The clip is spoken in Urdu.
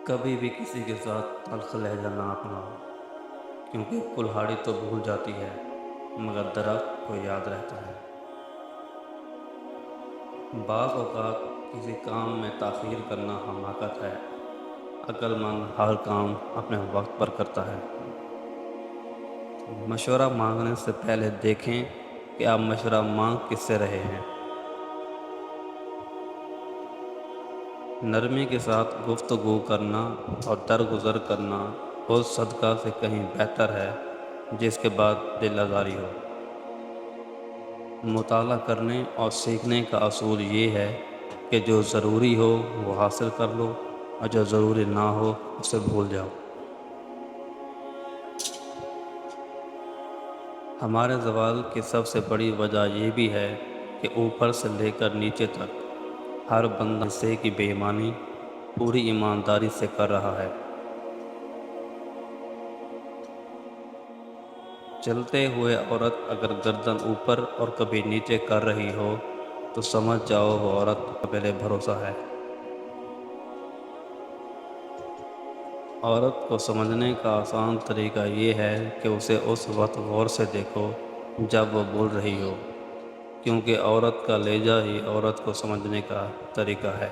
کبھی بھی کسی کے ساتھ تلخ لہجہ نہ اپناؤ، کیونکہ کلہاڑی تو بھول جاتی ہے مگر درخت کو یاد رہتا ہے۔ بعض اوقات کسی کام میں تاخیر کرنا حماقت ہے، عقل مند ہر کام اپنے وقت پر کرتا ہے۔ مشورہ مانگنے سے پہلے دیکھیں کہ آپ مشورہ مانگ کس سے رہے ہیں۔ نرمی کے ساتھ گفتگو کرنا اور درگزر کرنا اس صدقہ سے کہیں بہتر ہے جس کے بعد دل آزاری ہو۔ مطالعہ کرنے اور سیکھنے کا اصول یہ ہے کہ جو ضروری ہو وہ حاصل کر لو اور جو ضروری نہ ہو اسے بھول جاؤ۔ ہمارے زوال کی سب سے بڑی وجہ یہ بھی ہے کہ اوپر سے لے کر نیچے تک ہر بندہ حصے کی بے ایمانی پوری ایمانداری سے کر رہا ہے۔ چلتے ہوئے عورت اگر گردن اوپر اور کبھی نیچے کر رہی ہو تو سمجھ جاؤ وہ عورت قابل بھروسہ ہے۔ عورت کو سمجھنے کا آسان طریقہ یہ ہے کہ اسے اس وقت غور سے دیکھو جب وہ بول رہی ہو، کیونکہ عورت کا لہجہ ہی عورت کو سمجھنے کا طریقہ ہے۔